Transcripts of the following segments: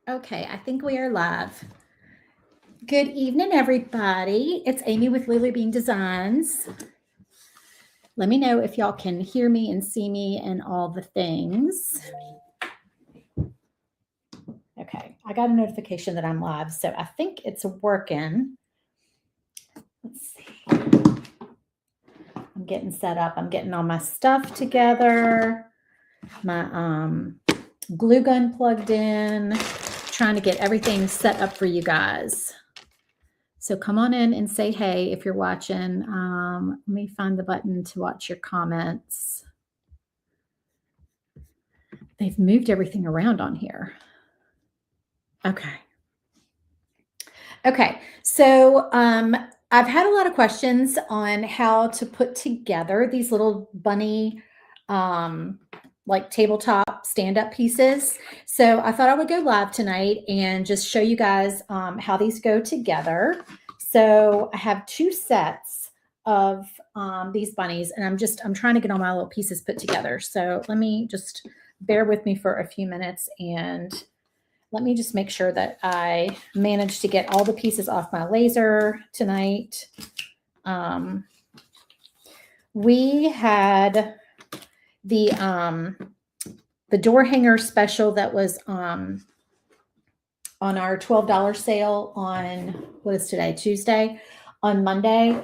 Okay, I think we are live. Good evening, everybody. It's Amy with Lily Bean Designs. Let me know if y'all can hear me and see me and all the things. Okay, I got a notification that I'm live, so I think it's working. Let's see. I'm getting set up. I'm getting all my stuff together. My glue gun plugged in. Trying to get everything set up for you guys. So come on in and say hey if you're watching. Let me find the button to watch your comments. They've moved everything around on here. Okay. Okay. So I've had a lot of questions on how to put together these little bunny like tabletop stand-up pieces. So I thought I would go live tonight and just show you guys how these go together. So I have two sets of these bunnies, and I'm trying to get all my little pieces put together. So let me just bear with me for a few minutes, and let me just make sure that I managed to get all the pieces off my laser tonight. We had the door hanger special that was on our $12 sale on, what is today, Tuesday? On Monday,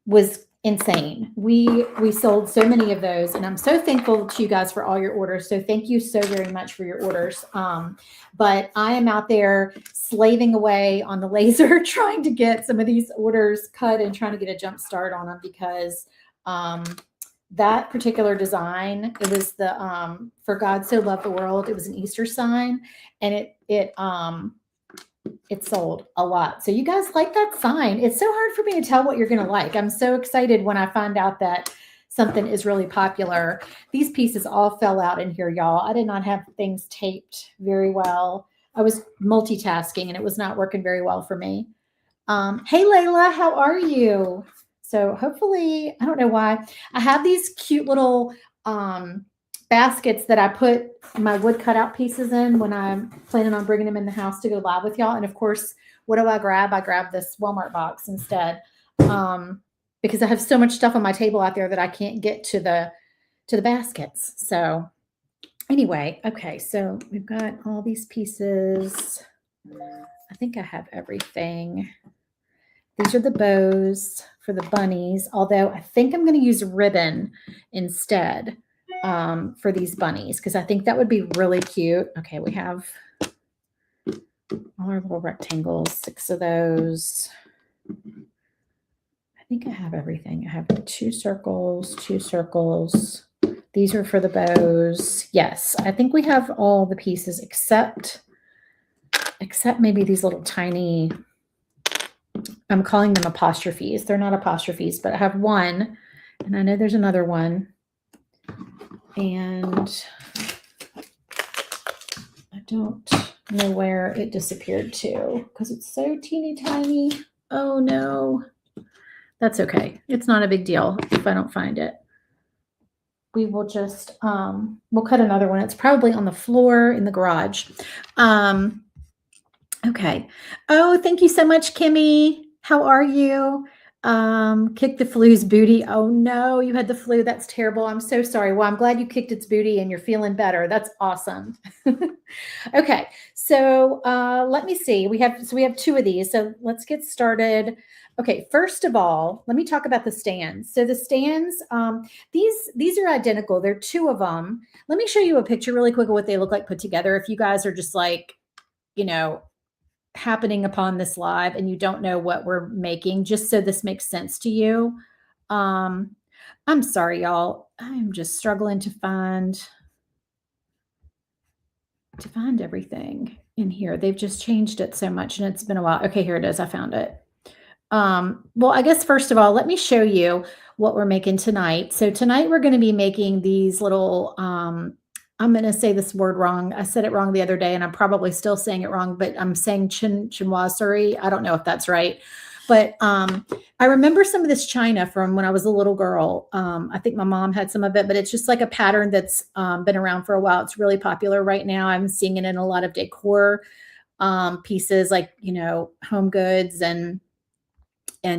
was insane. We sold so many of those, and I'm so thankful to you guys for all your orders. So thank you so very much for your orders. But I am out there slaving away on the laser trying to get some of these orders cut and trying to get a jump start on them, because that particular design, it was the For God So Loved the World. It was an Easter sign, and it sold a lot. So you guys like that sign. It's so hard for me to tell what you're going to like. I'm so excited when I find out that something is really popular. These pieces all fell out in here, y'all. I did not have things taped very well. I was multitasking and it was not working very well for me. Hey, Layla, how are you? So hopefully, I don't know why. I have these cute little baskets that I put my wood cutout pieces in when I'm planning on bringing them in the house to go live with y'all. And of course, what do I grab? I grab this Walmart box instead, because I have so much stuff on my table out there that I can't get to the baskets. So anyway, okay, so we've got all these pieces. I think I have everything. These are the bows for the bunnies, although I think I'm going to use ribbon instead for these bunnies, because I think that would be really cute. Okay, we have all our little rectangles, 6 of those. I think I have everything. I have 2 circles, 2 circles. These are for the bows. Yes, I think we have all the pieces except maybe these little tiny, I'm calling them apostrophes. They're not apostrophes, but I have one, and I know there's another one. And I don't know where it disappeared to because it's so teeny tiny. Oh no. That's okay. It's not a big deal if I don't find it. We will just, we'll cut another one. It's probably on the floor in the garage. Okay. Oh, thank you so much, Kimmy. How are you? Kick the flu's booty. Oh no, you had the flu. That's terrible. I'm so sorry. Well, I'm glad you kicked its booty and you're feeling better. That's awesome. Okay. So let me see. We have 2 of these. So let's get started. Okay. First of all, let me talk about the stands. So the stands, these are identical. There are 2 of them. Let me show you a picture really quick of what they look like put together. If you guys are just like, happening upon this live and you don't know what we're making, just so this makes sense to you. I'm sorry, y'all. I'm just struggling to find everything in here. They've just changed it so much and it's been a while. Okay, here it is. I found it. Well, I guess first of all, let me show you what we're making tonight. So tonight we're going to be making these little, I'm going to say this word wrong. I said it wrong the other day and I'm probably still saying it wrong, but I'm saying chinoiserie. I don't know if that's right. But I remember some of this china from when I was a little girl. I think my mom had some of it, but it's just like a pattern that's been around for a while. It's really popular right now. I'm seeing it in a lot of decor pieces, like, you know, Home Goods and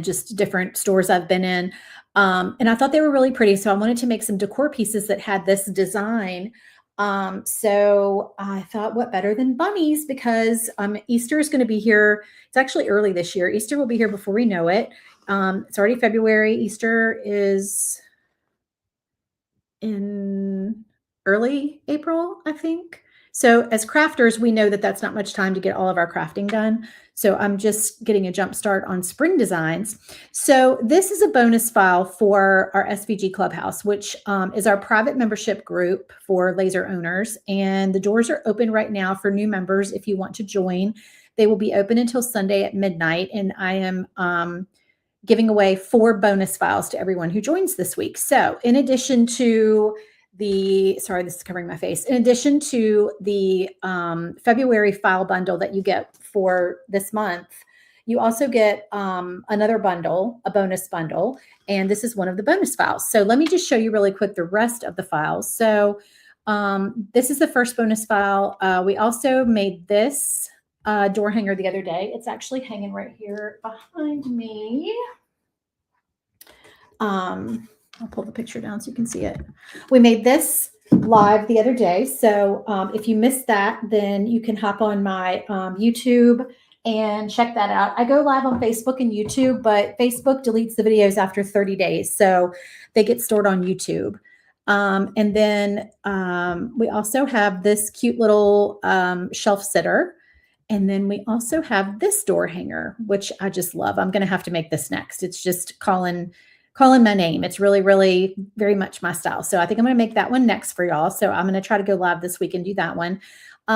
just different stores I've been in. And I thought they were really pretty. So I wanted to make some decor pieces that had this design. So I thought, what better than bunnies? Because Easter is going to be here. It's actually early this year. Easter will be here before we know it. It's already February. Easter is in early April, I think. So as crafters, we know that that's not much time to get all of our crafting done. So I'm just getting a jump start on spring designs. So this is a bonus file for our SVG Clubhouse, which is our private membership group for laser owners. And the doors are open right now for new members if you want to join. They will be open until Sunday at midnight. And I am giving away 4 bonus files to everyone who joins this week. So in addition to sorry, this is covering my face. In addition to the February file bundle that you get for this month, you also get another bundle, a bonus bundle, and this is one of the bonus files. So let me just show you really quick the rest of the files. So this is the first bonus file. We also made this door hanger the other day. It's actually hanging right here behind me. I'll pull the picture down so you can see it. We made this live the other day. So if you missed that, then you can hop on my YouTube and check that out. I go live on Facebook and YouTube, but Facebook deletes the videos after 30 days. So they get stored on YouTube. And then we also have this cute little shelf sitter. And then we also have this door hanger, which I just love. I'm going to have to make this next. It's just calling my name. It's really, really very much my style. So I think I'm going to make that one next for y'all. So I'm going to try to go live this week and do that one.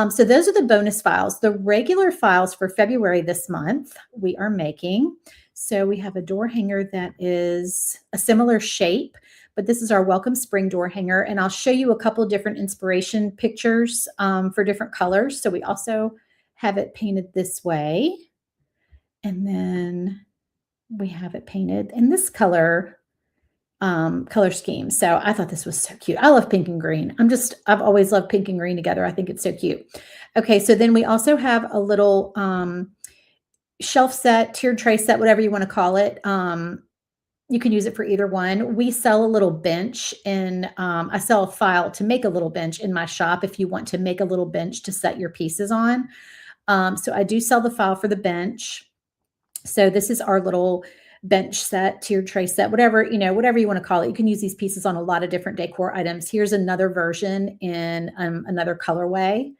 So those are the bonus files. The regular files for February this month we are making. So we have a door hanger that is a similar shape, but this is our welcome spring door hanger. And I'll show you a couple different inspiration pictures for different colors. So we also have it painted this way. And then we have it painted in this color scheme. So I thought this was so cute. I love pink and green. I've always loved pink and green together. I think it's so cute. Okay. So then we also have a little shelf set, tiered tray set, whatever you want to call it. You can use it for either one. We sell a little bench and I sell a file to make a little bench in my shop if you want to make a little bench to set your pieces on. So I do sell the file for the bench. So this is our little bench set, tiered tray set, whatever you want to call it. You can use these pieces on a lot of different decor items. Here's another version in another colorway.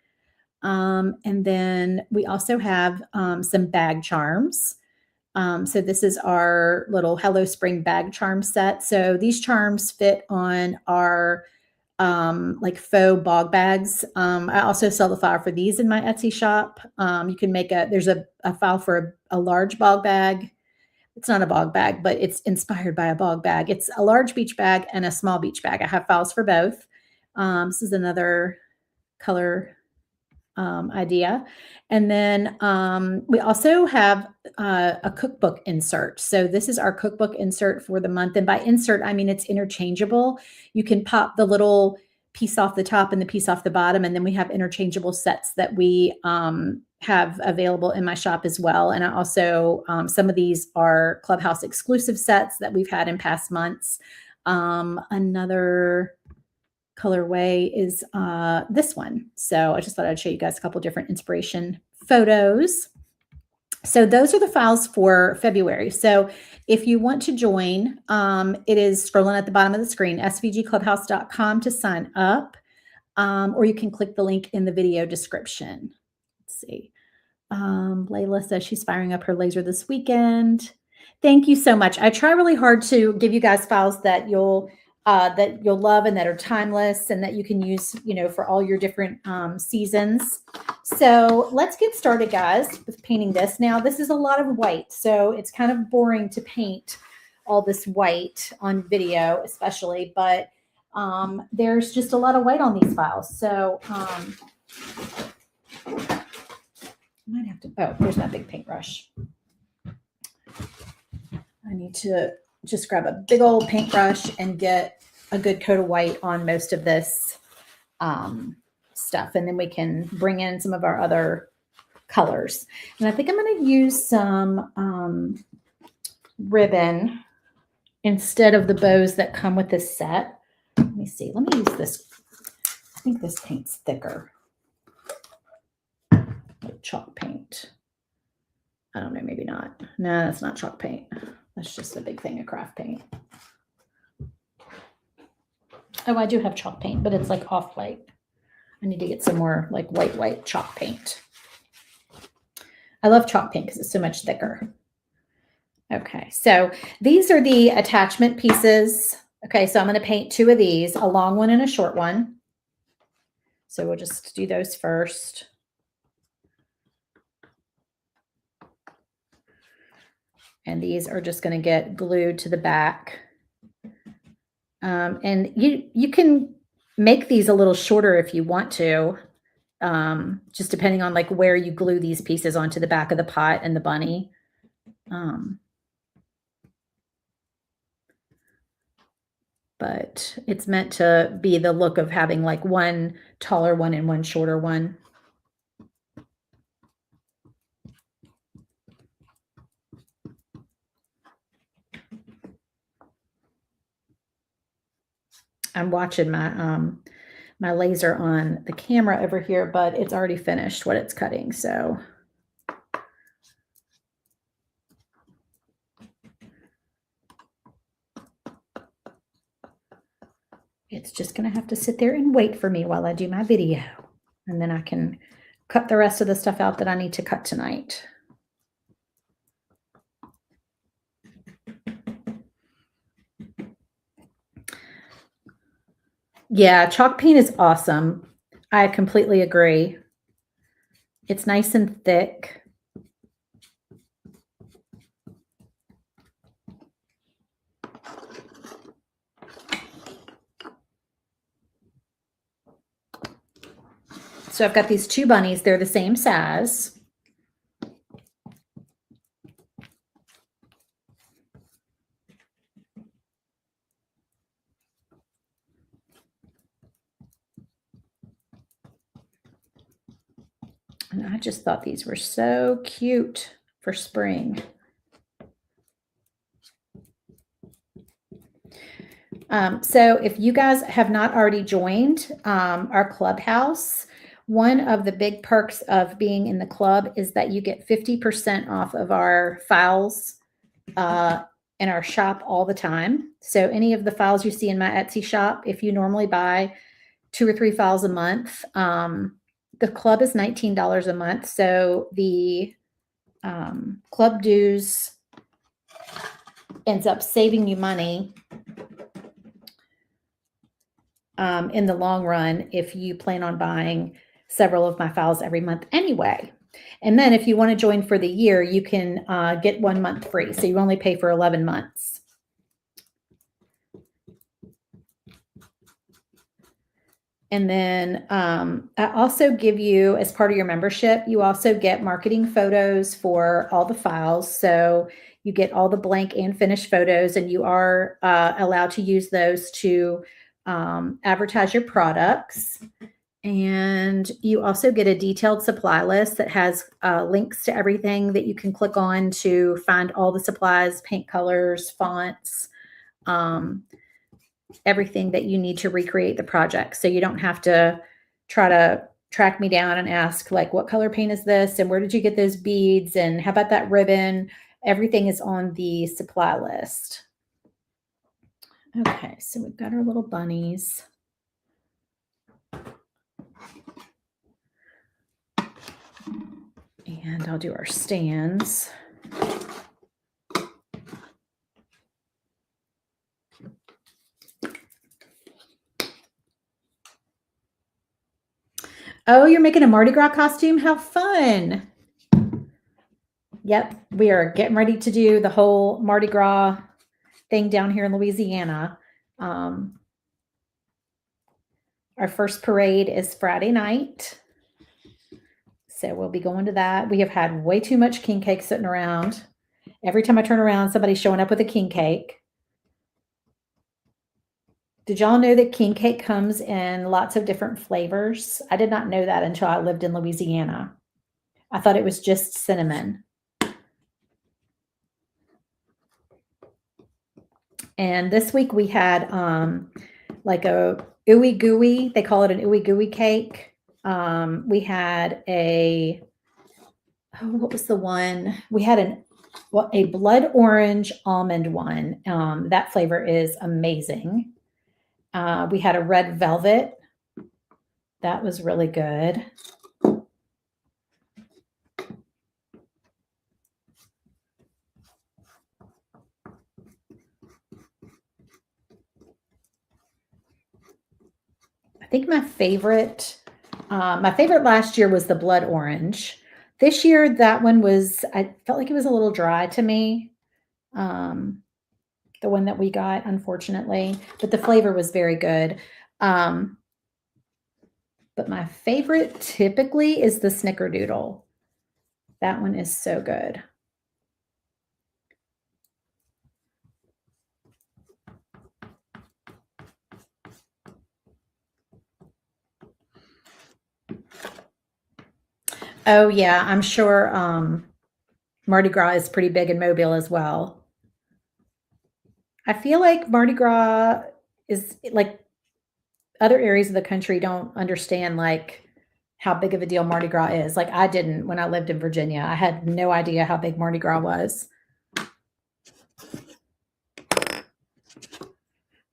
And then we also have some bag charms. So this is our little Hello Spring bag charm set. So these charms fit on our like faux bog bags. I also sell the file for these in my Etsy shop. You can make there's a file for a large bog bag. It's not a bog bag, but it's inspired by a bog bag. It's a large beach bag and a small beach bag. I have files for both. This is another color idea. And then we also have a cookbook insert. So this is our cookbook insert for the month. And by insert, I mean it's interchangeable. You can pop the little piece off the top and the piece off the bottom. And then we have interchangeable sets that we have available in my shop as well. And I also, some of these are Clubhouse exclusive sets that we've had in past months. Another colorway is this one. So I just thought I'd show you guys a couple different inspiration photos. So those are the files for February. So if you want to join, it is scrolling at the bottom of the screen, svgclubhouse.com to sign up, or you can click the link in the video description. Let's see. Layla says she's firing up her laser this weekend. Thank you so much. I try really hard to give you guys files that you'll love and that are timeless and that you can use, for all your different seasons. So let's get started, guys, with painting this. Now, this is a lot of white, so it's kind of boring to paint all this white on video, especially, but there's just a lot of white on these files. So I might have to, there's my big paintbrush. I need to just grab a big old paintbrush and get a good coat of white on most of this stuff. And then we can bring in some of our other colors. And I think I'm going to use some ribbon instead of the bows that come with this set. Let me see. Let me use this. I think this paint's thicker. Like chalk paint. I don't know, maybe not. No, that's not chalk paint. That's just a big thing of craft paint. Oh, I do have chalk paint, but it's like off-white. I need to get some more like white chalk paint. I love chalk paint because it's so much thicker. Okay, so these are the attachment pieces. Okay, so I'm going to paint two of these, a long one and a short one. So we'll just do those first. And these are just going to get glued to the back. And you can make these a little shorter if you want to, just depending on like where you glue these pieces onto the back of the pot and the bunny. But it's meant to be the look of having like one taller one and one shorter one. I'm watching my laser on the camera over here, but it's already finished what it's cutting. So it's just going to have to sit there and wait for me while I do my video. And then I can cut the rest of the stuff out that I need to cut tonight. Yeah, chalk paint is awesome. I completely agree. It's nice and thick. So I've got these two bunnies. They're the same size. And I just thought these were so cute for spring. So if you guys have not already joined our clubhouse, one of the big perks of being in the club is that you get 50% off of our files in our shop all the time. So any of the files you see in my Etsy shop, if you normally buy 2 or 3 files a month, the club is $19 a month. So the club dues ends up saving you money in the long run if you plan on buying several of my files every month anyway. And then if you want to join for the year, you can get 1 month free. So you only pay for 11 months. And then I also give you, as part of your membership, you also get marketing photos for all the files. So you get all the blank and finished photos, and you are allowed to use those to advertise your products. And you also get a detailed supply list that has links to everything that you can click on to find all the supplies, paint colors, fonts, everything that you need to recreate the project. So you don't have to try to track me down and ask, like, what color paint is this? And where did you get those beads? And how about that ribbon? Everything is on the supply list. Okay, so we've got our little bunnies. And I'll do our stands. Oh, you're making a Mardi Gras costume? How fun. Yep, we are getting ready to do the whole Mardi Gras thing down here in Louisiana. Our first parade is Friday night. So we'll be going to that. We have had way too much king cake sitting around, Every time I turn around, somebody's showing up with a king cake. Did y'all know that king cake comes in lots of different flavors? I did not know that until I lived in Louisiana. I thought it was just cinnamon. And this week we had like a ooey gooey. They call it an ooey gooey cake. We had what was the one? We had a blood orange almond one. That flavor is amazing. We had a red velvet. That was really good. I think my favorite last year was the blood orange. This year, that one I felt like it was a little dry to me. The one that we got, unfortunately, but the flavor was very good. But my favorite typically is the snickerdoodle. That one is so good. Oh yeah, I'm sure Mardi Gras is pretty big in Mobile as well. I feel like Mardi Gras is like other areas of the country don't understand like how big of a deal Mardi Gras is. Like I didn't when I lived in Virginia. I had no idea how big Mardi Gras was.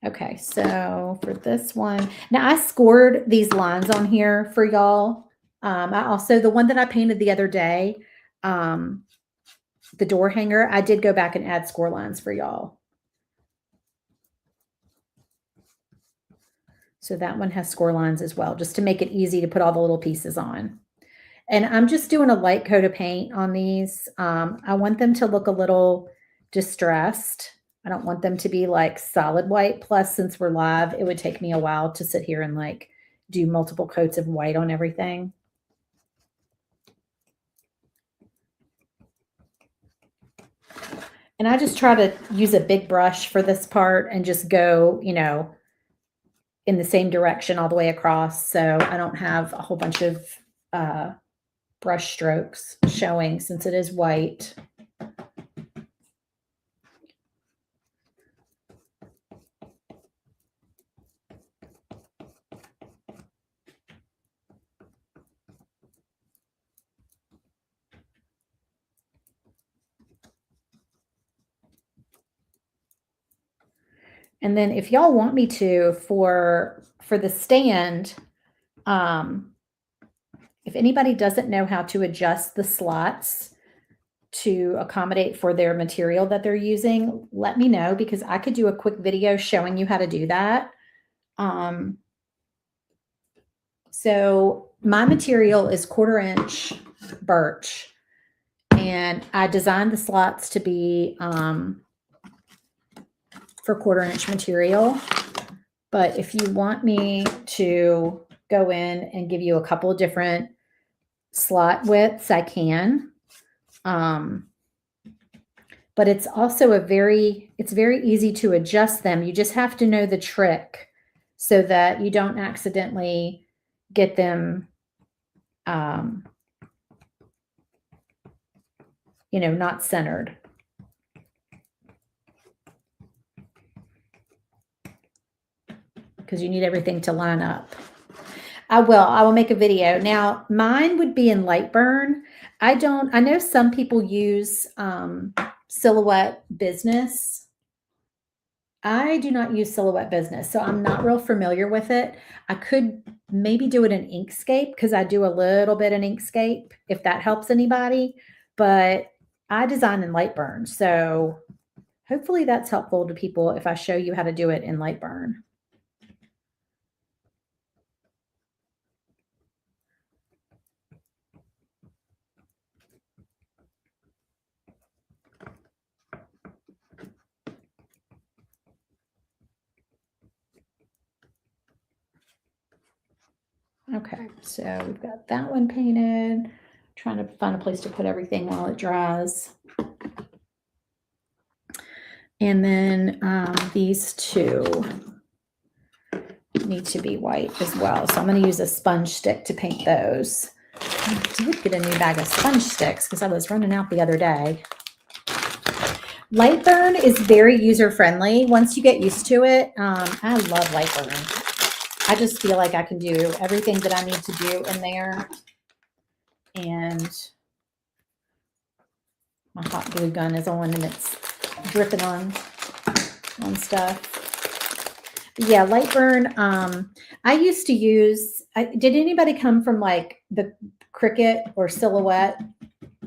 Okay, so for this one, now I scored these lines on here for y'all. I also, the one that I painted the other day, the door hanger, I did go back and add score lines for y'all. So that one has score lines as well, just to make it easy to put all the little pieces on. And I'm just doing a light coat of paint on these. I want them to look a little distressed. I don't want them to be like solid white. Plus, since we're live, it would take me a while to sit here and like do multiple coats of white on everything. And I just try to use a big brush for this part and just go, in the same direction all the way across. So I don't have a whole bunch of brush strokes showing since it is white. And then if y'all want me to for the stand, if anybody doesn't know how to adjust the slots to accommodate for their material that they're using, let me know because I could do a quick video showing you how to do that. So my material is 1/4 inch birch, and I designed the slots to be for 1/4 inch material. But if you want me to go in and give you a couple of different slot widths, I can. But it's also it's very easy to adjust them. You just have to know the trick so that you don't accidentally get them, not centered. Because you need everything to line up. I will make a video. Now, mine would be in light burn. I know some people use Silhouette Business. I do not use Silhouette Business, so I'm not real familiar with it. I could maybe do it in Inkscape because I do a little bit in Inkscape, if that helps anybody. But I design in light burn, so hopefully that's helpful to people if I show you how to do it in light burn. Okay, so we've got that one painted. Trying to find a place to put everything while it dries. And then these two need to be white as well. So I'm going to use a sponge stick to paint those. I did get a new bag of sponge sticks because I was running out the other day. Lightburn is very user-friendly. Once you get used to it, I love Lightburn. I just feel like I can do everything that I need to do in there. And my hot glue gun is on and it's dripping on stuff. But yeah, Lightburn. I used to use, did anybody come from like the Cricut or Silhouette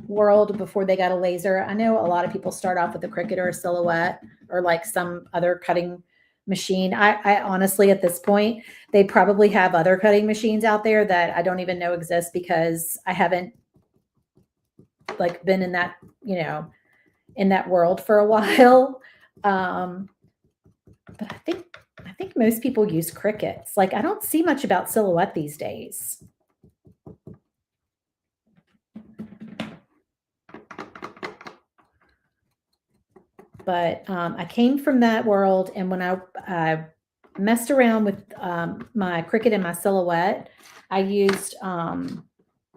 world before they got a laser? I know a lot of people start off with a Cricut or a Silhouette or like some other cutting machine. I honestly, at this point, they probably have other cutting machines out there that I don't even know exist because I haven't like been in that, in that world for a while. But I think most people use Cricuts. Like I don't see much about Silhouette these days. But I came from that world, and when I messed around with my Cricut and my Silhouette, I used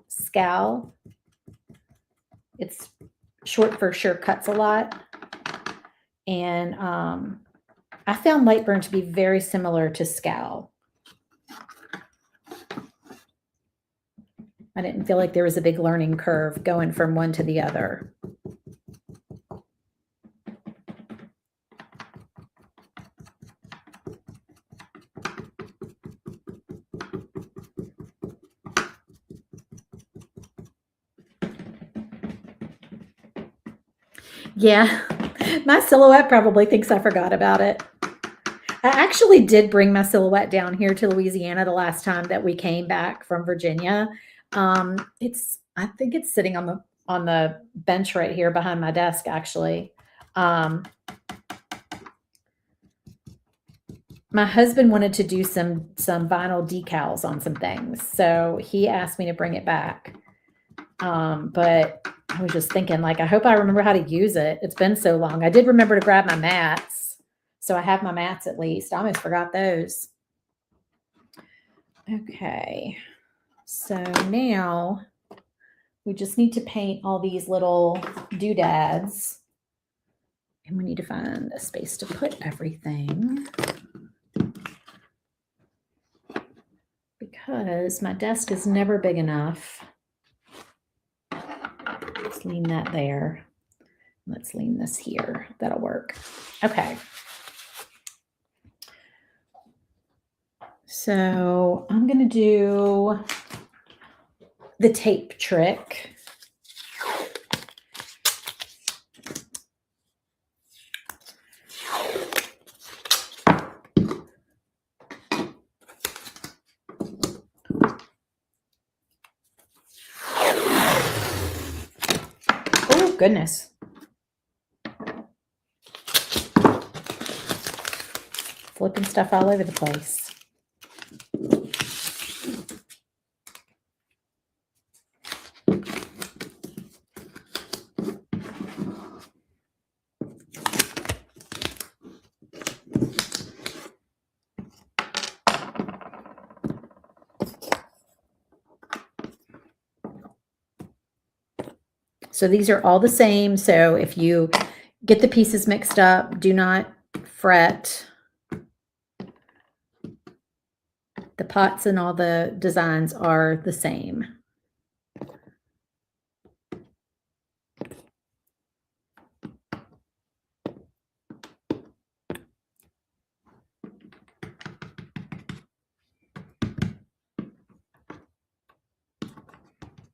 Scal. It's short for sure cuts a lot. And I found Lightburn to be very similar to Scal. I didn't feel like there was a big learning curve going from one to the other. Yeah, my Silhouette probably thinks I forgot about it. I actually did bring my Silhouette down here to Louisiana the last time that we came back from Virginia. I think it's sitting on the bench right here behind my desk, actually. My husband wanted to do some vinyl decals on some things, so he asked me to bring it back. But I was just thinking, like, I hope I remember how to use it. It's been so long. I did remember to grab my mats. So I have my mats at least. I almost forgot those. Okay. So now we just need to paint all these little doodads. And we need to find a space to put everything. Because my desk is never big enough. Let's lean that there. Let's lean this here. That'll work. Okay. So I'm going to do the tape trick. Oh, goodness. Flipping stuff all over the place. So these are all the same. So if you get the pieces mixed up, do not fret. The pots and all the designs are the same.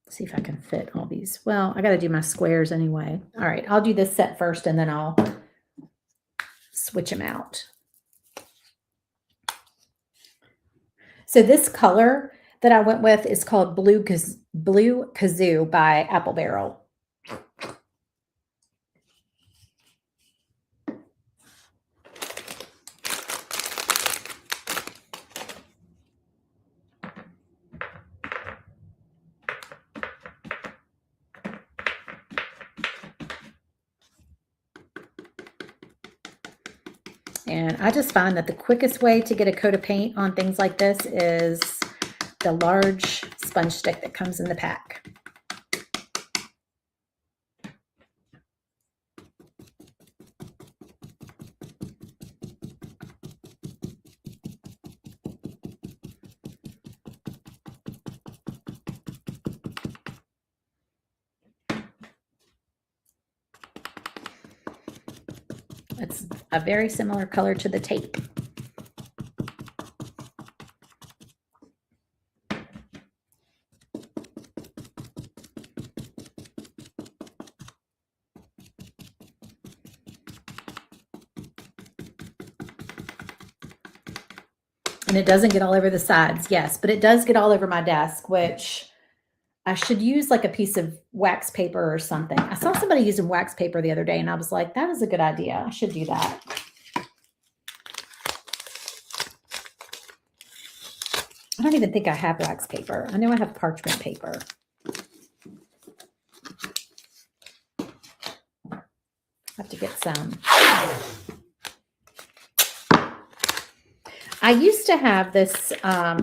See if I can fit all these. Well, I got to do my squares anyway. All right, I'll do this set first and then I'll switch them out. So this color that I went with is called Blue Kazoo by Apple Barrel. And I just find that the quickest way to get a coat of paint on things like this is the large sponge stick that comes in the pack. It's a very similar color to the tape. And it doesn't get all over the sides, yes, but it does get all over my desk, which I should use like a piece of wax paper or something. I saw somebody using wax paper the other day and I was like, that is a good idea. I should do that. I don't even think I have wax paper. I know I have parchment paper. I have to get some. I used to have this,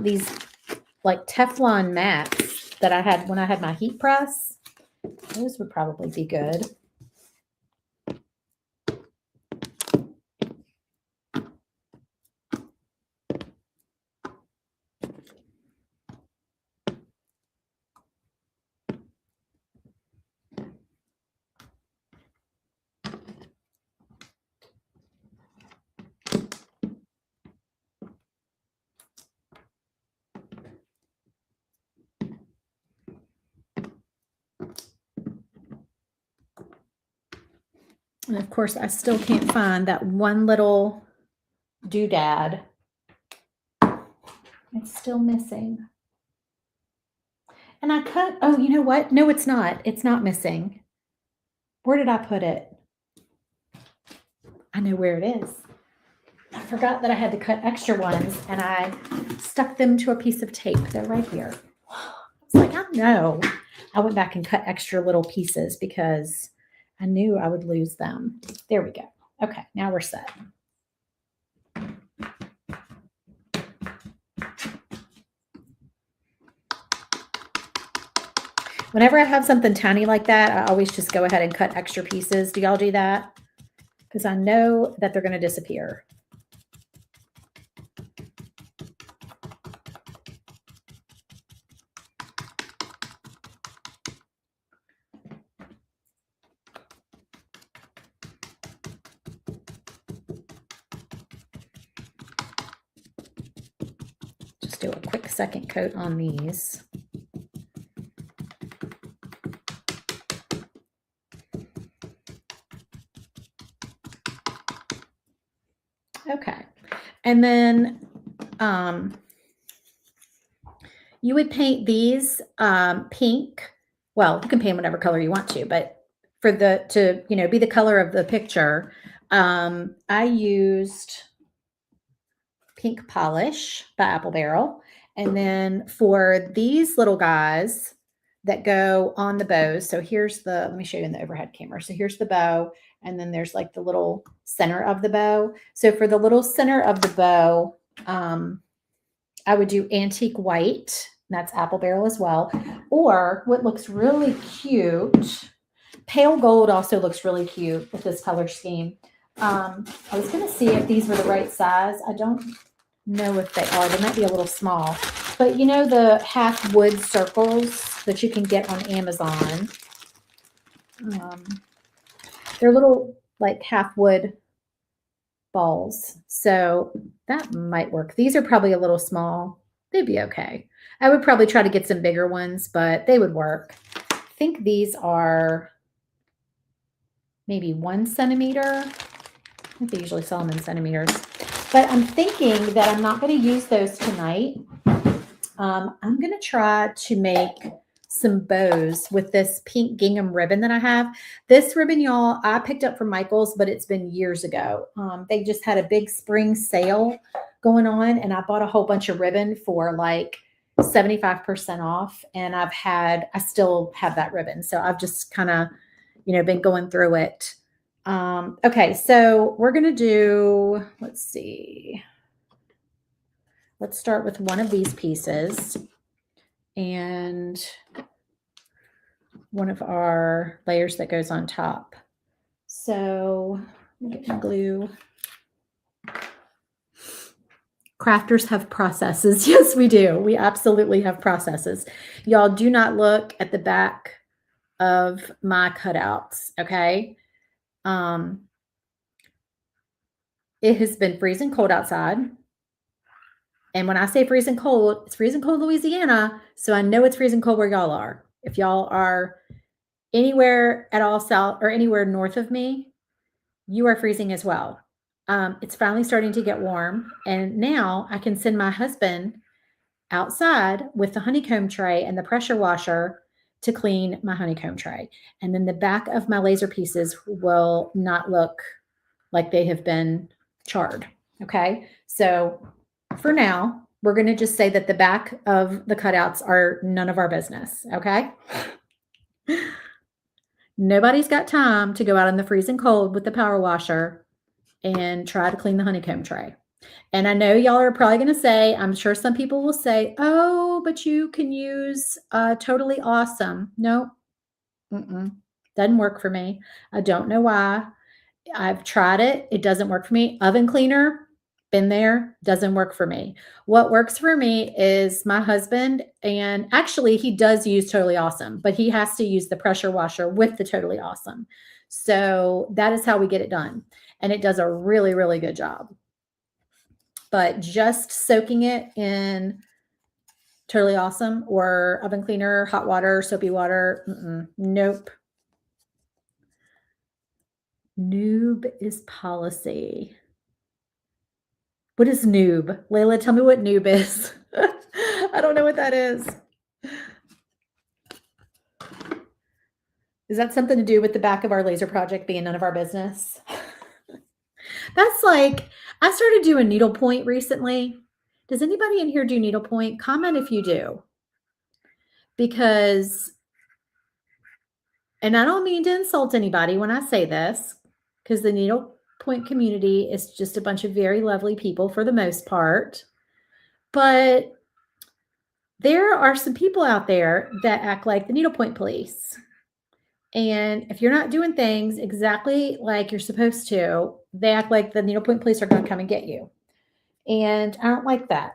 these like Teflon mats that I had when I had my heat press. Those would probably be good. And of course, I still can't find that one little doodad. It's still missing. And I cut, oh, you know what? No, it's not. It's not missing. Where did I put it? I know where it is. I forgot that I had to cut extra ones and I stuck them to a piece of tape. They're right here. I was like, I know. I went back and cut extra little pieces because I knew I would lose them. There we go. Okay, now we're set. Whenever I have something tiny like that, I always just go ahead and cut extra pieces. Do y'all do that? Because I know that they're going to disappear. Just do a quick second coat on these. Okay. And then you would paint these pink. Well, you can paint whatever color you want to, but for to be the color of the picture, I used Pink Polish by Apple Barrel. And then for these little guys that go on the bows, so here's let me show you in the overhead camera. So here's the bow, and then there's like the little center of the bow. So for the little center of the bow, I would do antique white. That's Apple Barrel as well. Or what looks really cute, pale gold also looks really cute with this color scheme. I was going to see if these were the right size. I don't know if they are. They might be a little small. But you know the half wood circles that you can get on Amazon? They're little like half wood balls. So that might work. These are probably a little small. They'd be okay. I would probably try to get some bigger ones, but they would work. I think these are maybe 1 centimeter. I think they usually sell them in centimeters. But I'm thinking that I'm not going to use those tonight. I'm going to try to make some bows with this pink gingham ribbon that I have. This ribbon, y'all, I picked up from Michael's, but it's been years ago. They just had a big spring sale going on, and I bought a whole bunch of ribbon for like 75% off, and I still have that ribbon. So I've just kind of, been going through it Okay, so we're going to do, let's see. Let's start with one of these pieces and one of our layers that goes on top. So let me get my glue. Crafters have processes. Yes, we do. We absolutely have processes. Y'all do not look at the back of my cutouts, okay? It has been freezing cold outside. And when I say freezing cold, it's freezing cold Louisiana, so I know it's freezing cold where y'all are. If y'all are anywhere at all south or anywhere north of me, you are freezing as well. It's finally starting to get warm, and now I can send my husband outside with the honeycomb tray and the pressure washer to clean my honeycomb tray. And then the back of my laser pieces will not look like they have been charred. Okay. So for now, we're going to just say that the back of the cutouts are none of our business. Okay. Nobody's got time to go out in the freezing cold with the power washer and try to clean the honeycomb tray. And I know y'all are probably going to say, I'm sure some people will say, oh, but you can use Totally Awesome. No, doesn't work for me. I don't know why. I've tried it. It doesn't work for me. Oven cleaner, been there, doesn't work for me. What works for me is my husband, and actually he does use Totally Awesome, but he has to use the pressure washer with the Totally Awesome. So that is how we get it done. And it does a really, really good job. But just soaking it in Totally Awesome or oven cleaner, hot water, soapy water, nope. Noob is policy. What is noob? Layla, tell me what noob is. I don't know what that is. Is that something to do with the back of our laser project being none of our business? That's like, I started doing needlepoint recently. Does anybody in here do needlepoint? Comment if you do. Because, and I don't mean to insult anybody when I say this, because the needlepoint community is just a bunch of very lovely people for the most part. But there are some people out there that act like the needlepoint police. And if you're not doing things exactly like you're supposed to, they act like the needlepoint police are going to come and get you. And I don't like that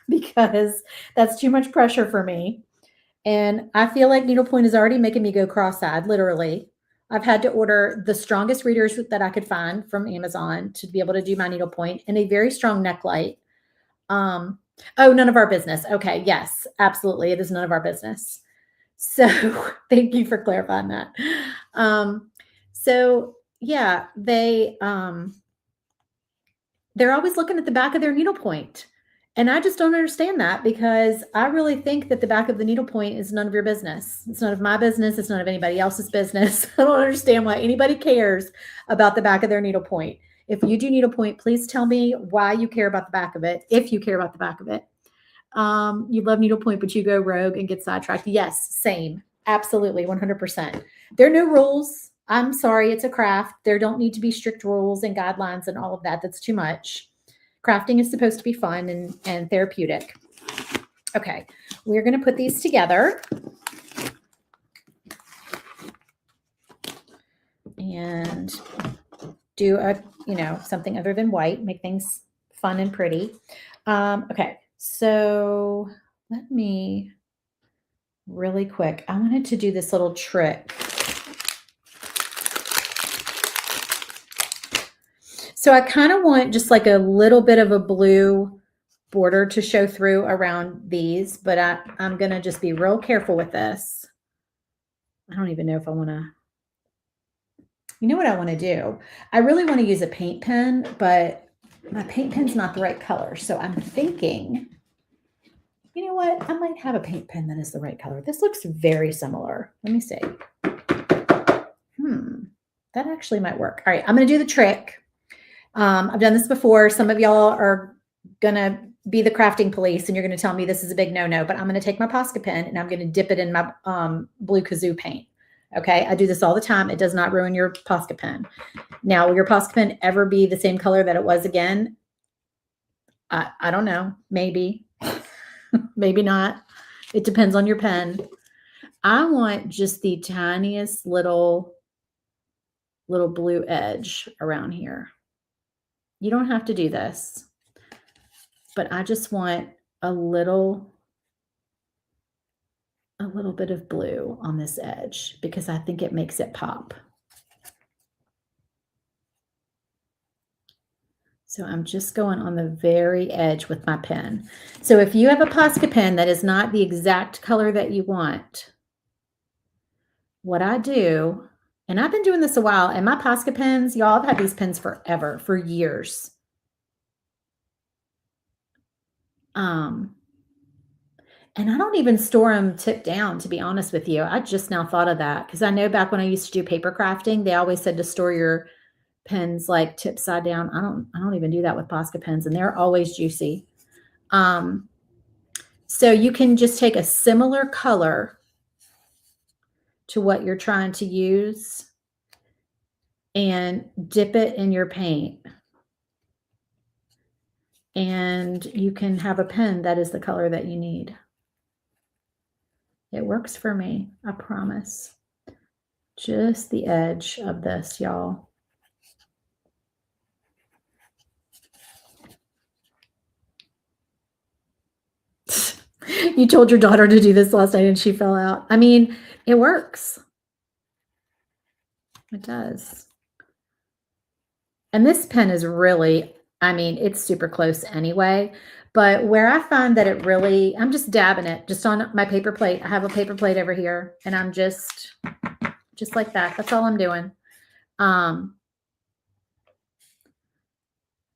because that's too much pressure for me. And I feel like needlepoint is already making me go cross-eyed, literally. I've had to order the strongest readers that I could find from Amazon to be able to do my needlepoint and a very strong neck light. Oh, none of our business. Okay, yes, absolutely. It is none of our business. So thank you for clarifying that. So yeah, they're always looking at the back of their needlepoint. And I just don't understand that because I really think that the back of the needlepoint is none of your business. It's none of my business. It's none of anybody else's business. I don't understand why anybody cares about the back of their needlepoint. If you do needlepoint, please tell me why you care about the back of it, if you care about the back of it. You love needlepoint, but you go rogue and get sidetracked. Yes, same. Absolutely, 100%. There are no rules. I'm sorry, it's a craft. There don't need to be strict rules and guidelines and all of that. That's too much. Crafting is supposed to be fun and therapeutic. Okay, we're going to put these together. And do something other than white, make things fun and pretty. Okay, so let me really quick. I wanted to do this little trick. So I kind of want just like a little bit of a blue border to show through around these, but I'm going to just be real careful with this. I don't even know if I want to. You know what I want to do? I really want to use a paint pen, but my paint pen's not the right color. So I'm thinking, you know what? I might have a paint pen that is the right color. This looks very similar. Let me see. That actually might work. All right, I'm going to do the trick. I've done this before. Some of y'all are going to be the crafting police and you're going to tell me this is a big no-no, but I'm going to take my Posca pen and I'm going to dip it in my blue kazoo paint. Okay, I do this all the time. It does not ruin your Posca pen. Now, will your Posca pen ever be the same color that it was again? I don't know. Maybe. Maybe not. It depends on your pen. I want just the tiniest little blue edge around here. You don't have to do this, but I just want a little bit of blue on this edge because I think it makes it pop. So I'm just going on the very edge with my pen. So if you have a Posca pen that is not the exact color that you want, what I do, and I've been doing this a while, and my Posca pens, y'all, I've had these pens forever, for years. And I don't even store them tipped down, to be honest with you. I just now thought of that because I know back when I used to do paper crafting, they always said to store your pens like tip side down. I don't even do that with Posca pens, and they're always juicy. So you can just take a similar color to what you're trying to use and dip it in your paint. And you can have a pen that is the color that you need. It works for me, I promise. Just the edge of this, y'all. You told your daughter to do this last night and she fell out. I mean, it works. It does. And this pen is really, I mean, it's super close anyway. But where I find that it really, I'm just dabbing it just on my paper plate. I have a paper plate over here and I'm just like that. That's all I'm doing.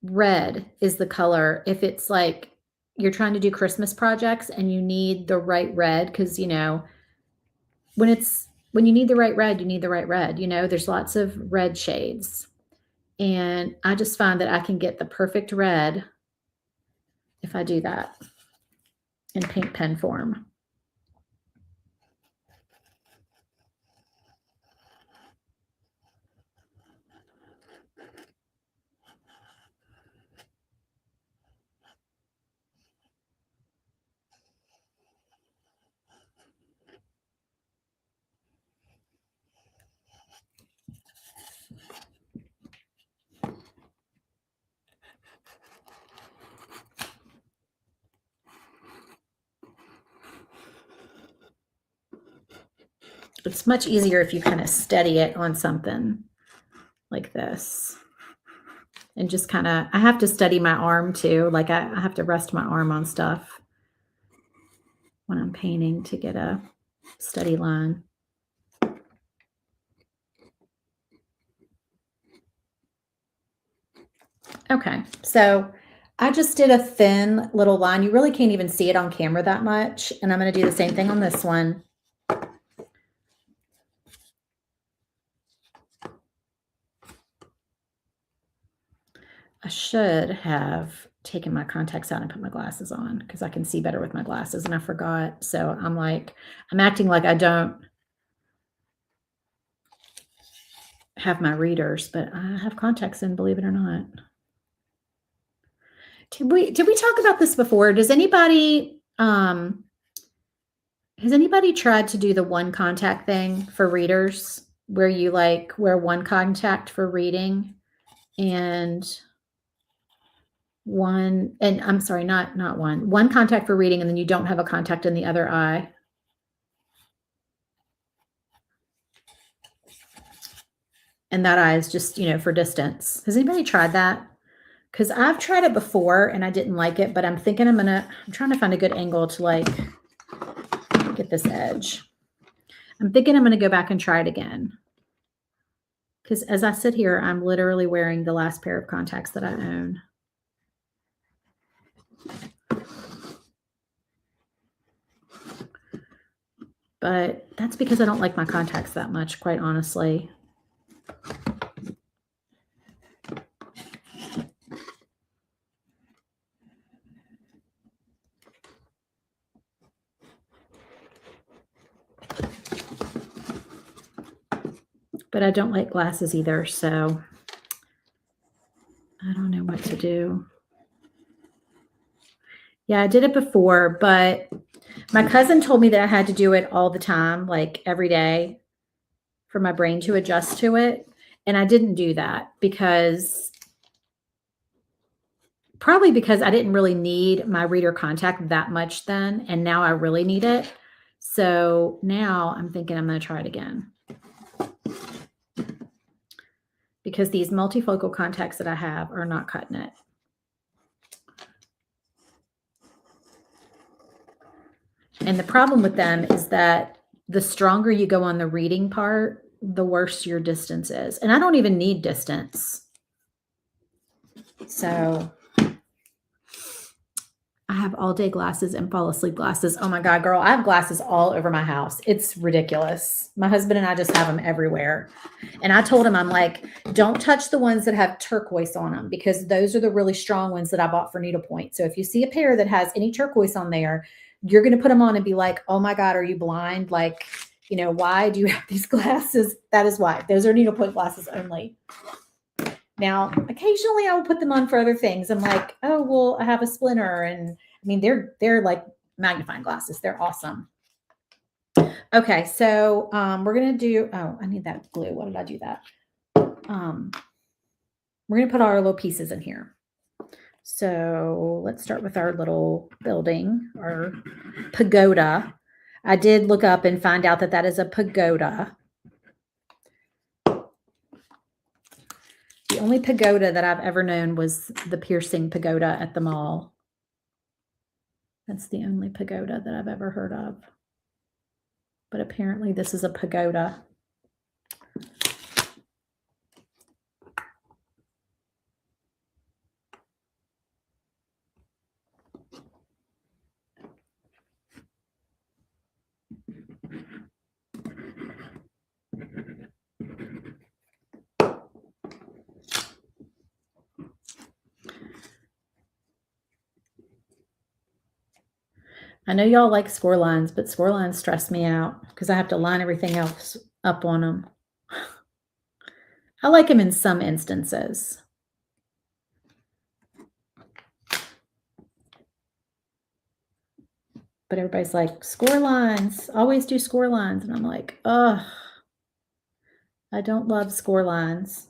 Red is the color. If it's like you're trying to do Christmas projects and you need the right red, because, you know, when you need the right red, you need the right red. You know, there's lots of red shades. And I just find that I can get the perfect red if I do that in paint pen form. It's much easier if you kind of steady it on something like this. And just kind of, I have to steady my arm too. Like I have to rest my arm on stuff when I'm painting to get a steady line. Okay, so I just did a thin little line. You really can't even see it on camera that much. And I'm going to do the same thing on this one. I should have taken my contacts out and put my glasses on because I can see better with my glasses, and I forgot. So I'm acting like I don't have my readers, but I have contacts in, believe it or not. Did we talk about this before? Does anybody has anybody tried to do the one contact thing for readers where you like wear one contact for reading and one contact for reading, and then you don't have a contact in the other eye? And that eye is just, you know, for distance. Has anybody tried that? Because I've tried it before and I didn't like it, but I'm thinking I'm trying to find a good angle to like get this edge. I'm thinking I'm going to go back and try it again. Because as I sit here, I'm literally wearing the last pair of contacts that I own. But that's because I don't like my contacts that much, quite honestly. but I don't like glasses either, so I don't know what to do. Yeah, I did it before, but my cousin told me that I had to do it all the time, like every day, for my brain to adjust to it. And I didn't do that probably because I didn't really need my reader contact that much then. And now I really need it. So now I'm thinking I'm going to try it again. Because these multifocal contacts that I have are not cutting it. And the problem with them is that the stronger you go on the reading part, the worse your distance is. And I don't even need distance. So I have all day glasses and fall asleep glasses. Oh my God, girl, I have glasses all over my house. It's ridiculous. My husband and I just have them everywhere. And I told him, I'm like, don't touch the ones that have turquoise on them because those are the really strong ones that I bought for needlepoint. So if you see a pair that has any turquoise on there, you're going to put them on and be like, oh my God, are you blind? Like, you know, why do you have these glasses? That is why. Those are needlepoint glasses only. Now, occasionally I will put them on for other things. I'm like, oh, well, I have a splinter. And I mean, they're like magnifying glasses. They're awesome. Okay, so we're going to do, oh, I need that glue. Why did I do that? We're going to put our little pieces in here. So let's start with our little building, our pagoda. I did look up and find out that that is a pagoda. The only pagoda that I've ever known was the piercing pagoda at the mall. That's the only pagoda that I've ever heard of. But apparently this is a pagoda. I know y'all like score lines, but score lines stress me out because I have to line everything else up on them. I like them in some instances. But everybody's like, score lines, always do score lines. And I'm like, ugh, I don't love score lines.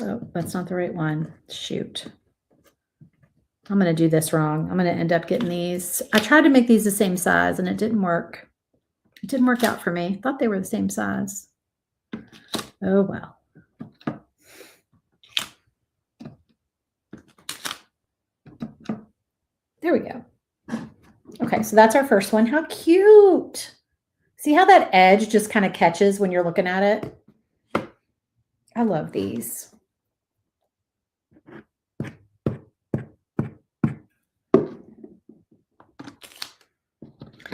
Oh, that's not the right one. Shoot. I'm going to do this wrong. I'm going to end up getting these. I tried to make these the same size and it didn't work. It didn't work out for me. Thought they were the same size. Oh, well. There we go. Okay, so that's our first one. How cute. See how that edge just kind of catches when you're looking at it? I love these.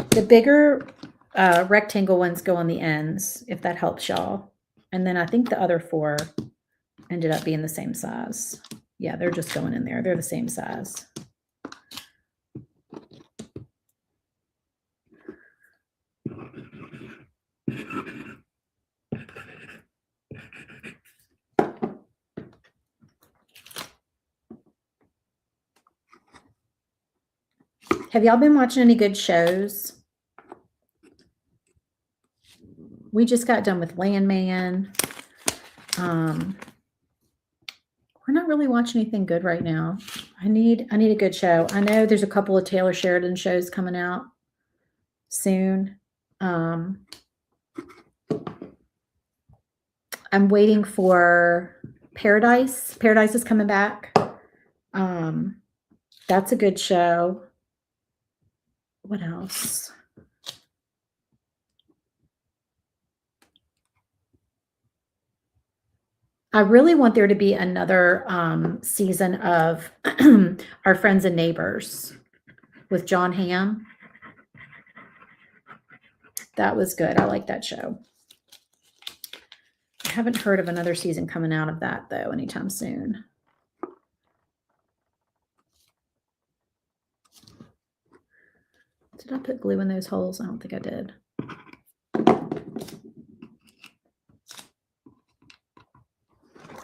The bigger rectangle ones go on the ends, if that helps y'all. And then I think the other 4 ended up being the same size. Yeah, they're just going in there. They're the same size. Have y'all been watching any good shows? We just got done with Landman. We're not really watching anything good right now. I need a good show. I know there's a couple of Taylor Sheridan shows coming out soon. I'm waiting for Paradise. Paradise is coming back. That's a good show. What else? I really want there to be another season of Our Friends and Neighbors with John Hamm. That was good. I like that show. I haven't heard of another season coming out of that, though, anytime soon. Did I put glue in those holes? I don't think I did.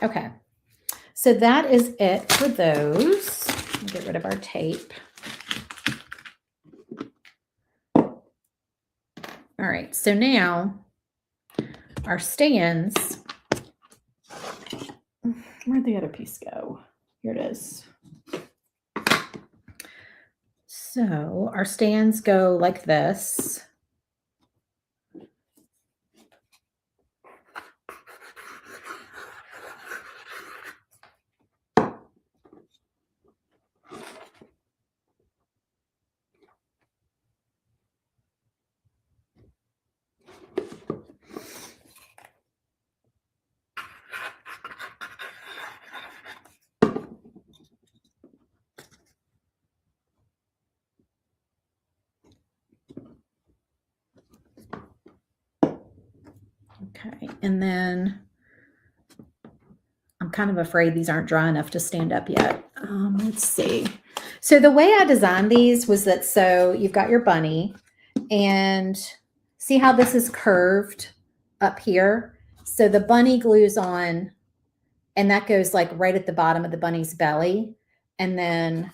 Okay. So that is it for those. I'll get rid of our tape. All right. So now our stands. Where'd the other piece go? Here it is. So our stands go like this. Okay, and then I'm kind of afraid these aren't dry enough to stand up yet. Let's see. So the way I designed these was that, so you've got your bunny, and see how this is curved up here? So the bunny glues on, and that goes like right at the bottom of the bunny's belly. And then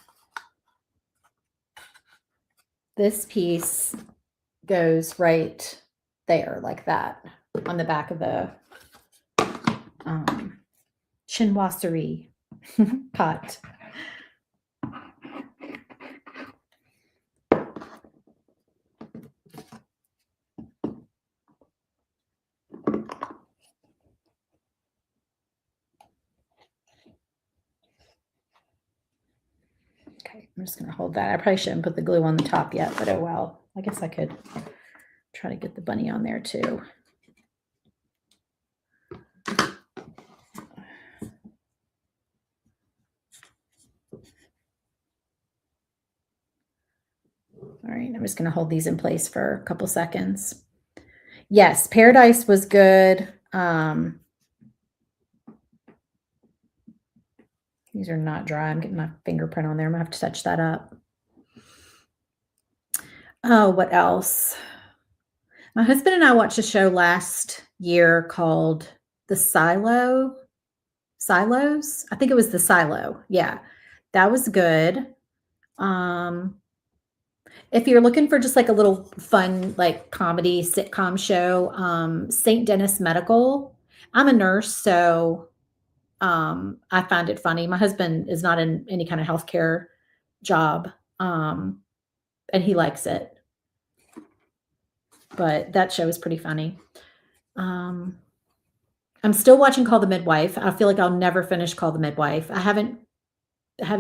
this piece goes right there like that on the back of the chinoiserie pot. Okay, I'm just going to hold that. I probably shouldn't put the glue on the top yet, but oh well. I guess I could try to get the bunny on there too. All right, I'm just going to hold these in place for a couple seconds. Yes, Paradise was good. These are not dry. I'm getting my fingerprint on there. I'm going to have to touch that up. Oh, what else? My husband and I watched a show last year called The Silos. I think it was The Silo. Yeah, that was good. If you're looking for just like a little fun, like comedy sitcom show, St. Denis Medical. I'm a nurse, so I find it funny. My husband is not in any kind of healthcare job, and he likes it. But that show is pretty funny. I'm still watching Call the Midwife. I feel like I'll never finish Call the Midwife. I haven't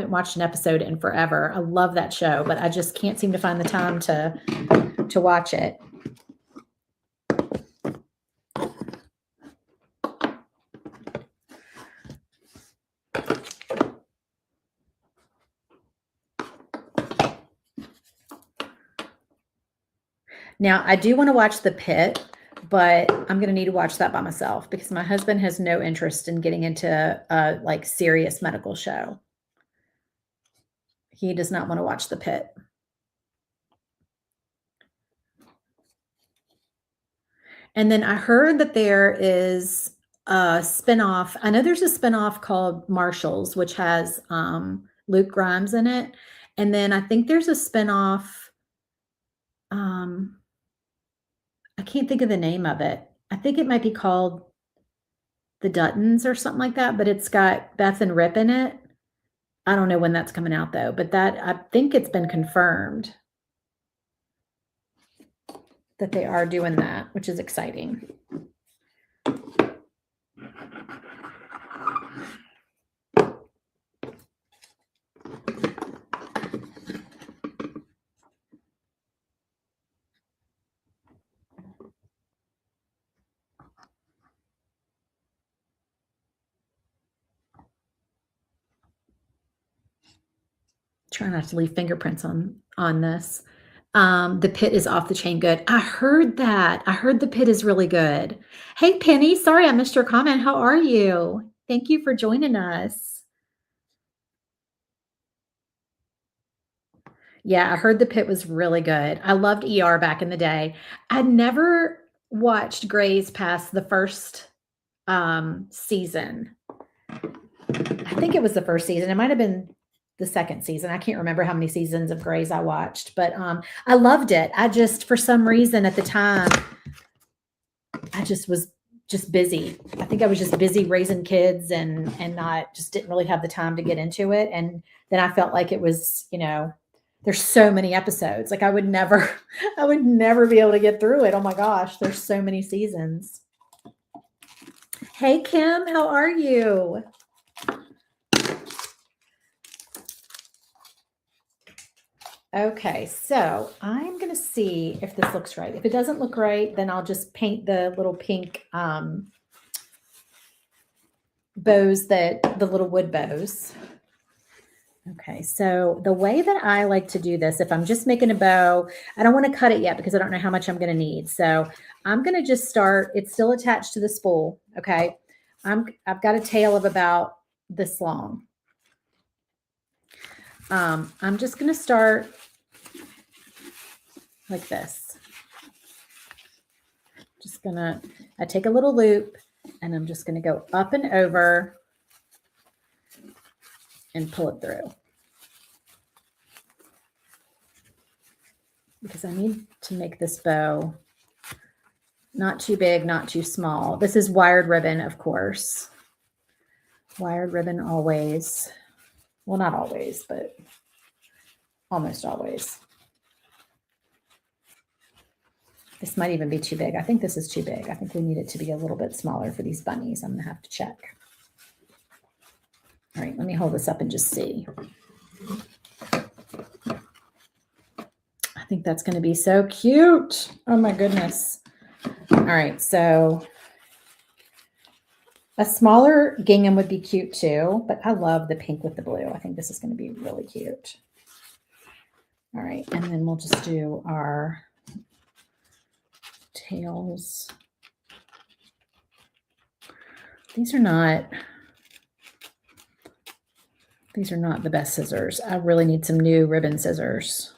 watched an episode in forever. I love that show, but I just can't seem to find the time to watch it. Now, I do want to watch The Pit, but I'm going to need to watch that by myself because my husband has no interest in getting into a like serious medical show. He does not want to watch The Pit. And then I heard that there is a spinoff. I know there's a spinoff called Marshalls, which has Luke Grimes in it. And then I think there's a spinoff. I can't think of the name of it. I think it might be called The Duttons or something like that, but it's got Beth and Rip in it. I don't know when that's coming out though, but that I think it's been confirmed that they are doing that, which is exciting. Try not to leave fingerprints on this. The pit is off the chain good. I heard that. I heard the pit is really good. Hey, Penny, sorry I missed your comment. How are you? Thank you for joining us. Yeah, I heard the pit was really good. I loved ER back in the day. I never watched Grey's past the first season. I think it was the first season. It might have been the second season. I can't remember how many seasons of Grey's I watched, but I loved it. I just, for some reason at the time, I just was just busy. I think I was just busy raising kids and not just didn't really have the time to get into it. And then I felt like it was, there's so many episodes. Like I would never, I would never be able to get through it. Oh my gosh, there's so many seasons. Hey Kim, how are you? Okay, so I'm going to see if this looks right. If it doesn't look right, then I'll just paint the little pink bows, the little wood bows. Okay, so the way that I like to do this, if I'm just making a bow, I don't want to cut it yet because I don't know how much I'm going to need. So I'm going to just start, it's still attached to the spool, okay? I've got a tail of about this long. I'm just going to start like this. I take a little loop and I'm just going to go up and over and pull it through. Because I need to make this bow not too big, not too small. This is wired ribbon, of course. Wired ribbon always. Well, not always, but almost always. This might even be too big. I think this is too big. I think we need it to be a little bit smaller for these bunnies. I'm going to have to check. All right, let me hold this up and just see. I think that's going to be so cute. Oh my goodness. All right, so a smaller gingham would be cute too, but I love the pink with the blue. I think this is going to be really cute. All right, and then we'll just do our tails. These are not the best scissors. I really need some new ribbon scissors.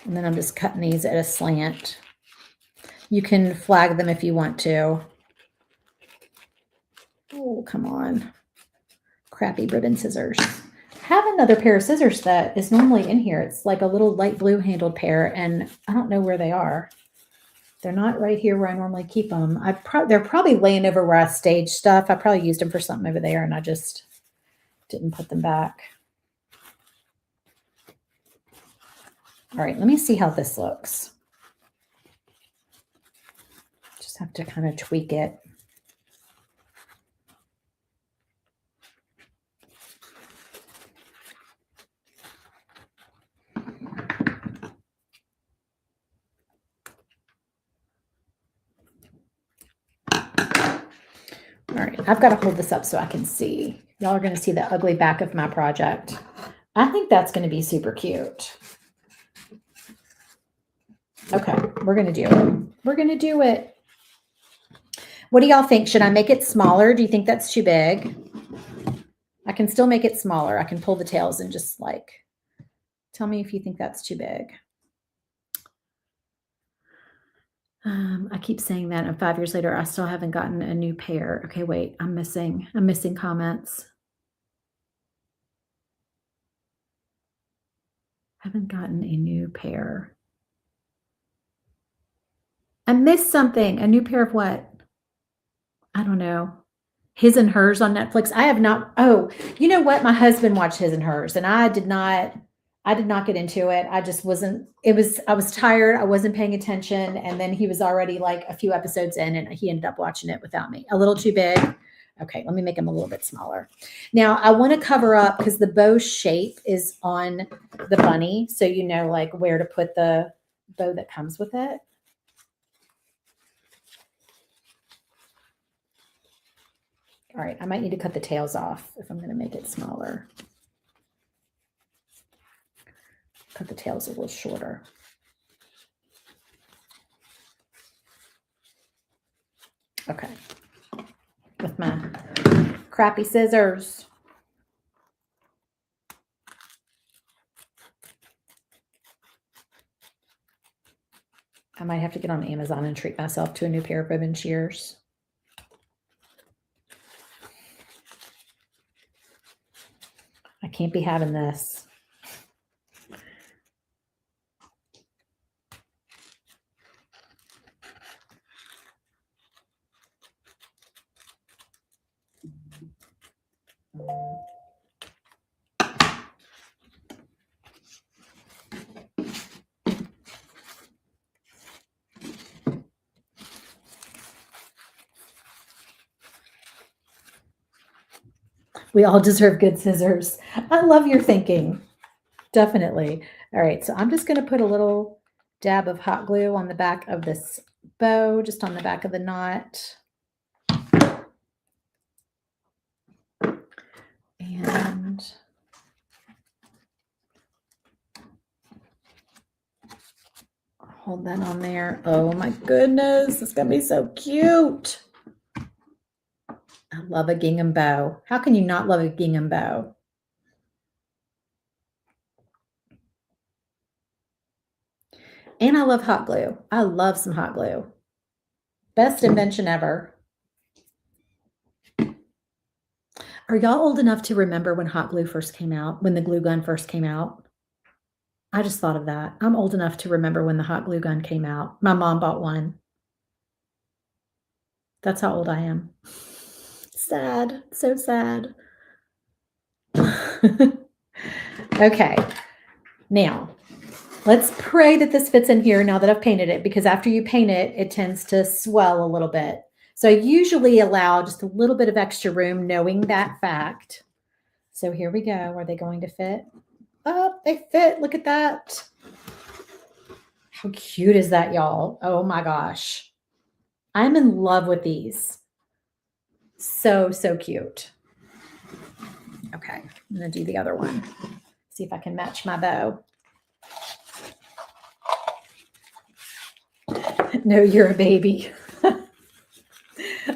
And then I'm just cutting these at a slant. You can flag them if you want to. Oh, come on. Crappy ribbon scissors. I have another pair of scissors that is normally in here. It's like a little light blue handled pair, and I don't know where they are. They're not right here where I normally keep them. They're probably laying over where I stage stuff. I probably used them for something over there, and I just didn't put them back. All right, let me see how this looks. Just have to kind of tweak it. All right, I've got to hold this up so I can see. Y'all are going to see the ugly back of my project. I think that's going to be super cute. Okay, we're going to do it. We're going to do it. What do y'all think? Should I make it smaller? Do you think that's too big? I can still make it smaller. I can pull the tails and just like, tell me if you think that's too big. I keep saying that, and 5 years later, I still haven't gotten a new pair. Okay, wait, I'm missing comments. Haven't gotten a new pair. I missed something. A new pair of what? I don't know. His and Hers on Netflix. I have not. Oh, you know what? My husband watched His and Hers, and I did not. I did not get into it. I just wasn't. It was. I was tired. I wasn't paying attention, and then he was already like a few episodes in, and he ended up watching it without me. A little too big. Okay, let me make him a little bit smaller. Now I want to cover up because the bow shape is on the bunny, so you know like where to put the bow that comes with it. All right, I might need to cut the tails off if I'm going to make it smaller. Cut the tails a little shorter. Okay, with my crappy scissors. I might have to get on Amazon and treat myself to a new pair of ribbon shears. I can't be having this. We all deserve good scissors. I love your thinking. Definitely. All right, so I'm just going to put a little dab of hot glue on the back of this bow, just on the back of the knot. And hold that on there. Oh my goodness, it's going to be so cute. I love a gingham bow. How can you not love a gingham bow? And I love hot glue. I love some hot glue. Best invention ever. Are y'all old enough to remember when hot glue first came out, when the glue gun first came out? I just thought of that. I'm old enough to remember when the hot glue gun came out. My mom bought one. That's how old I am. Sad. So sad. Okay. Now, let's pray that this fits in here now that I've painted it, because after you paint it, it tends to swell a little bit. So I usually allow just a little bit of extra room, knowing that fact. So here we go. Are they going to fit? Oh, they fit. Look at that. How cute is that, y'all? Oh my gosh. I'm in love with these. So, so cute. Okay, I'm going to do the other one. See if I can match my bow. No, you're a baby.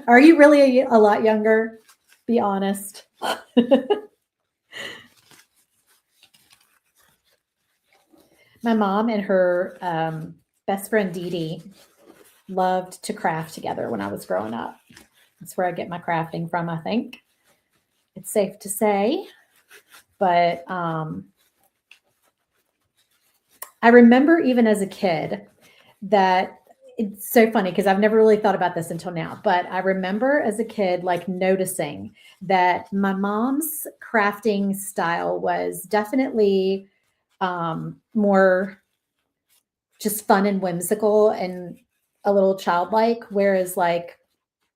Are you really a lot younger? Be honest. My mom and her best friend Dee Dee loved to craft together when I was growing up. That's where I get my crafting from, I think. It's safe to say. But I remember even as a kid that it's so funny because I've never really thought about this until now, but I remember as a kid, like noticing that my mom's crafting style was definitely more just fun and whimsical and a little childlike, whereas like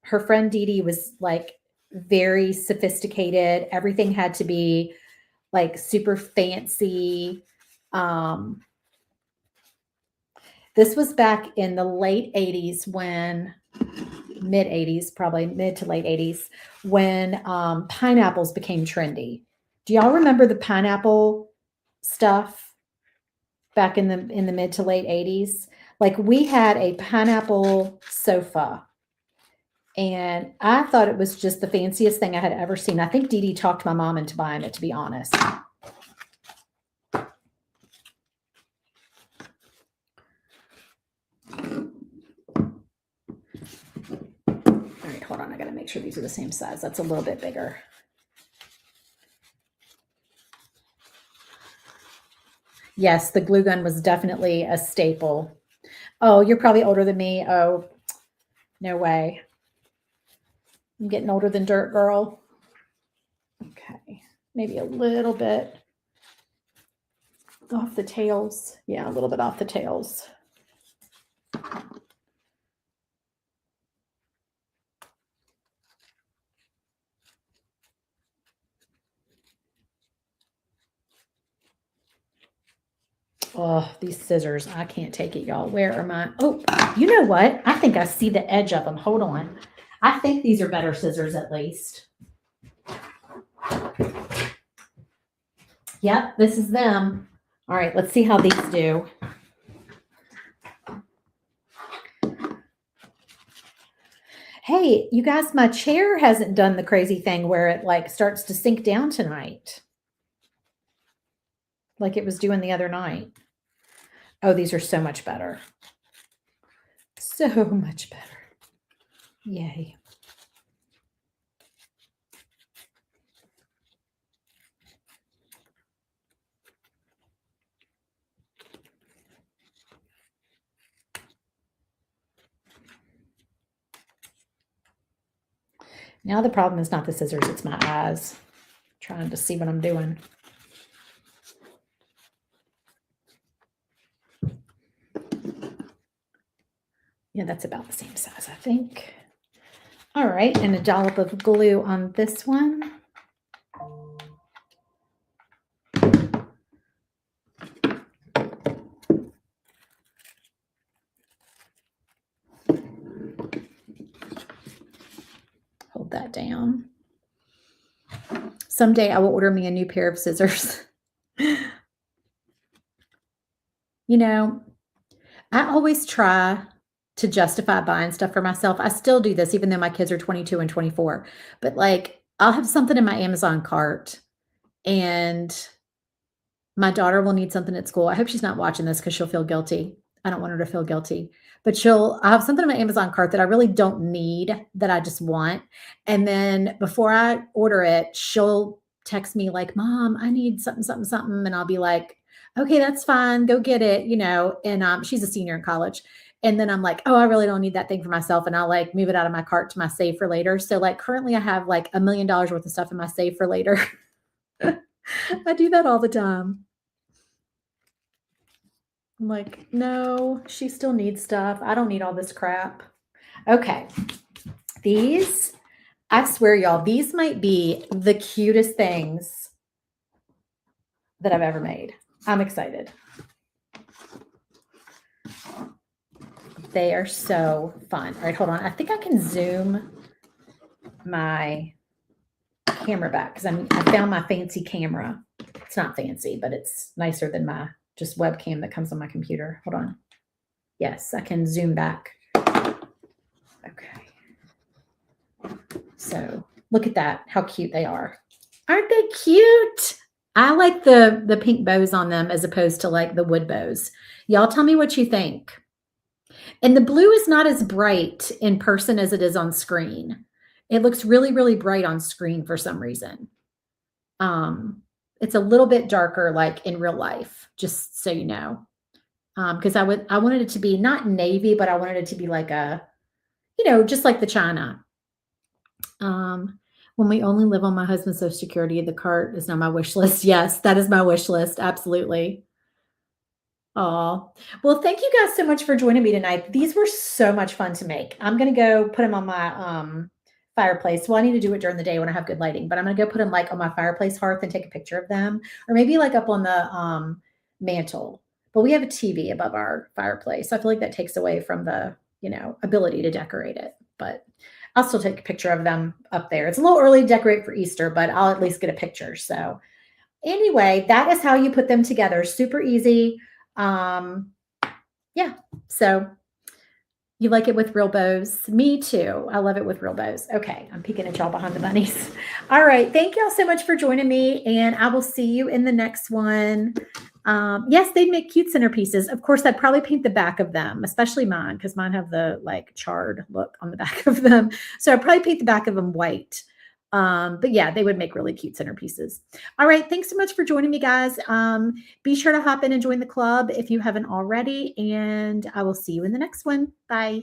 her friend Dee Dee was like very sophisticated. Everything had to be like super fancy. This was back in the late 80s when, mid 80s, probably mid to late 80s, when pineapples became trendy. Do y'all remember the pineapple stuff back in the mid to late 80s? Like we had a pineapple sofa, and I thought it was just the fanciest thing I had ever seen. I think Dee Dee talked my mom into buying it, to be honest. All right, hold on. I got to make sure these are the same size. That's a little bit bigger. Yes, the glue gun was definitely a staple. Oh, you're probably older than me. Oh, no way. I'm getting older than dirt, girl. Okay, maybe a little bit off the tails. Yeah, a little bit off the tails. Oh, these scissors. I can't take it, y'all. Where are my? Oh, you know what? I think I see the edge of them. Hold on. I think these are better scissors at least. Yep, this is them. All right, let's see how these do. Hey, you guys, my chair hasn't done the crazy thing where it like starts to sink down tonight. Like it was doing the other night. Oh, these are so much better. So much better. Yay. Now the problem is not the scissors, it's my eyes. Trying to see what I'm doing. Yeah, that's about the same size, I think. All right, and a dollop of glue on this one. Hold that down. Someday I will order me a new pair of scissors. You know, I always try to justify buying stuff for myself. I still do this, even though my kids are 22 and 24. But like, I'll have something in my Amazon cart and my daughter will need something at school. I hope she's not watching this because she'll feel guilty. I don't want her to feel guilty. But I'll have something in my Amazon cart that I really don't need, that I just want. And then before I order it, she'll text me like, Mom, I need something, something, something. And I'll be like, okay, that's fine. Go get it, you know. And she's a senior in college. And then I'm like, oh, I really don't need that thing for myself. And I'll like move it out of my cart to my save for later. So like currently I have like $1 million worth of stuff in my save for later. I do that all the time. I'm like, no, she still needs stuff. I don't need all this crap. Okay. These, I swear, y'all, these might be the cutest things that I've ever made. I'm excited. They are so fun. All right, hold on. I think I can zoom my camera back because I found my fancy camera. It's not fancy, but it's nicer than my just webcam that comes on my computer. Hold on. Yes, I can zoom back. Okay. So look at that, how cute they are. Aren't they cute? I like the pink bows on them as opposed to like the wood bows. Y'all tell me what you think. And the blue is not as bright in person as it is on screen. It looks really, really bright on screen for some reason. It's a little bit darker like in real life, just so you know. Because I wanted it to be not navy, but I wanted it to be like a, just like the China. When we only live on my husband's Social Security, the cart is not my wish list. Yes, that is my wish list. Absolutely. Oh, well, thank you guys so much for joining me tonight. These were so much fun to make. I'm going to go put them on my fireplace. Well, I need to do it during the day when I have good lighting, but I'm going to go put them like on my fireplace hearth and take a picture of them, or maybe like up on the mantle. But we have a TV above our fireplace. I feel like that takes away from the, ability to decorate it. But I'll still take a picture of them up there. It's a little early to decorate for Easter, but I'll at least get a picture. So anyway, that is how you put them together. Super easy. Yeah. So you like it with real bows? Me too. I love it with real bows. Okay. I'm peeking at y'all behind the bunnies. All right. Thank y'all so much for joining me, and I will see you in the next one. Yes, they'd make cute centerpieces. Of course, I'd probably paint the back of them, especially mine, because mine have the like charred look on the back of them. So I'd probably paint the back of them white. But yeah, they would make really cute centerpieces. All right. Thanks so much for joining me, guys. Be sure to hop in and join the club if you haven't already. And I will see you in the next one. Bye.